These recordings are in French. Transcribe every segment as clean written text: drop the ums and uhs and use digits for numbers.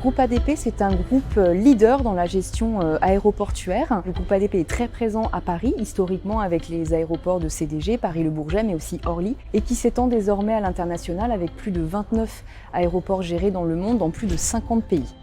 groupe ADP, c'est un groupe leader dans la gestion aéroportuaire. Le groupe ADP est très présent à Paris, historiquement avec les aéroports de CDG, Paris-Le Bourget, mais aussi Orly, et qui s'étend désormais à l'international avec plus de 29 aéroports gérés dans le monde, dans plus de 50 pays.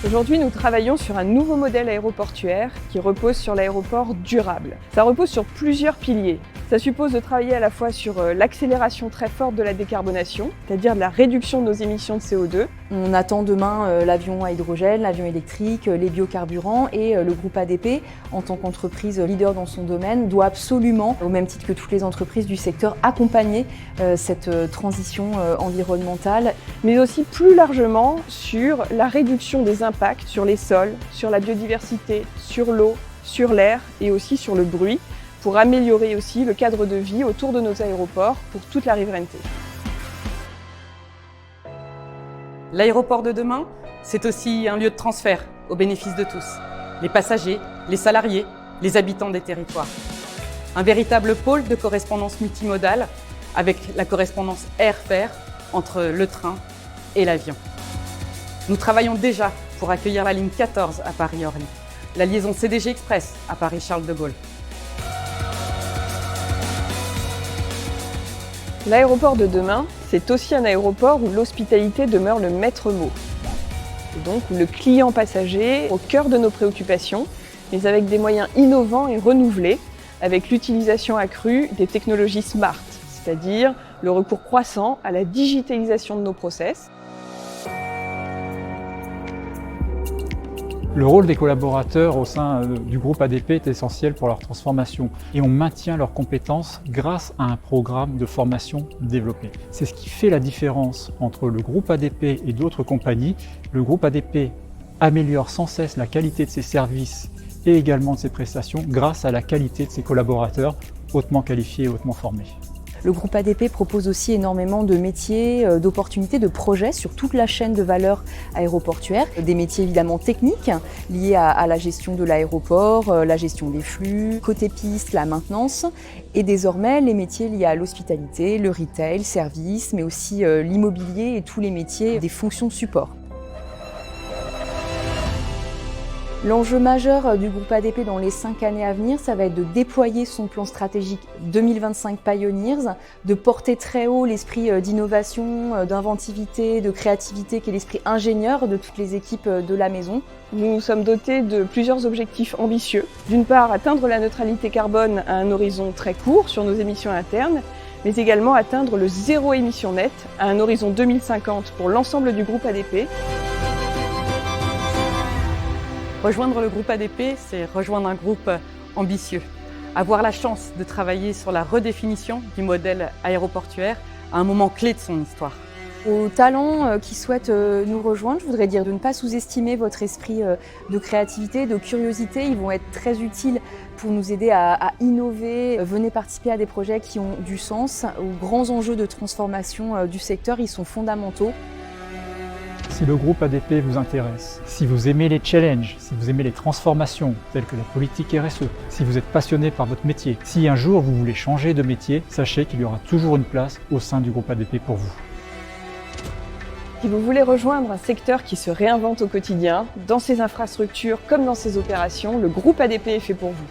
Aujourd'hui, nous travaillons sur un nouveau modèle aéroportuaire qui repose sur l'aéroport durable. Ça repose sur plusieurs piliers. Ça suppose de travailler à la fois sur l'accélération très forte de la décarbonation, c'est-à-dire de la réduction de nos émissions de CO2. On attend demain l'avion à hydrogène, l'avion électrique, les biocarburants et le groupe ADP, en tant qu'entreprise leader dans son domaine, doit absolument, au même titre que toutes les entreprises du secteur, accompagner cette transition environnementale. Mais aussi plus largement sur la réduction des impacts sur les sols, sur la biodiversité, sur l'eau, sur l'air et aussi sur le bruit, pour améliorer aussi le cadre de vie autour de nos aéroports pour toute la riverainité. L'aéroport de demain, c'est aussi un lieu de transfert au bénéfice de tous, les passagers, les salariés, les habitants des territoires. Un véritable pôle de correspondance multimodale avec la correspondance air-fer entre le train et l'avion. Nous travaillons déjà pour accueillir la ligne 14 à Paris-Orly, la liaison CDG Express à Paris-Charles de Gaulle. L'aéroport de demain, c'est aussi un aéroport où l'hospitalité demeure le maître mot. Et donc où le client passager au cœur de nos préoccupations, mais avec des moyens innovants et renouvelés, avec l'utilisation accrue des technologies smart, c'est-à-dire le recours croissant à la digitalisation de nos process. Le rôle des collaborateurs au sein du groupe ADP est essentiel pour leur transformation et on maintient leurs compétences grâce à un programme de formation développé. C'est ce qui fait la différence entre le groupe ADP et d'autres compagnies. Le groupe ADP améliore sans cesse la qualité de ses services et également de ses prestations grâce à la qualité de ses collaborateurs hautement qualifiés et hautement formés. Le groupe ADP propose aussi énormément de métiers, d'opportunités, de projets sur toute la chaîne de valeur aéroportuaire. Des métiers évidemment techniques liés à la gestion de l'aéroport, la gestion des flux, côté piste, la maintenance. Et désormais, les métiers liés à l'hospitalité, le retail, service, mais aussi l'immobilier et tous les métiers des fonctions support. L'enjeu majeur du groupe ADP dans les 5 années à venir, ça va être de déployer son plan stratégique 2025 Pioneers, de porter très haut l'esprit d'innovation, d'inventivité, de créativité qui est l'esprit ingénieur de toutes les équipes de la maison. Nous sommes dotés de plusieurs objectifs ambitieux. D'une part, atteindre la neutralité carbone à un horizon très court sur nos émissions internes, mais également atteindre le zéro émission net à un horizon 2050 pour l'ensemble du groupe ADP. Rejoindre le groupe ADP, c'est rejoindre un groupe ambitieux. Avoir la chance de travailler sur la redéfinition du modèle aéroportuaire à un moment clé de son histoire. Aux talents qui souhaitent nous rejoindre, je voudrais dire de ne pas sous-estimer votre esprit de créativité, de curiosité. Ils vont être très utiles pour nous aider à innover. Venez participer à des projets qui ont du sens. Aux grands enjeux de transformation du secteur, ils sont fondamentaux. Si le groupe ADP vous intéresse, si vous aimez les challenges, si vous aimez les transformations telles que la politique RSE, si vous êtes passionné par votre métier, si un jour vous voulez changer de métier, sachez qu'il y aura toujours une place au sein du groupe ADP pour vous. Si vous voulez rejoindre un secteur qui se réinvente au quotidien, dans ses infrastructures comme dans ses opérations, le groupe ADP est fait pour vous.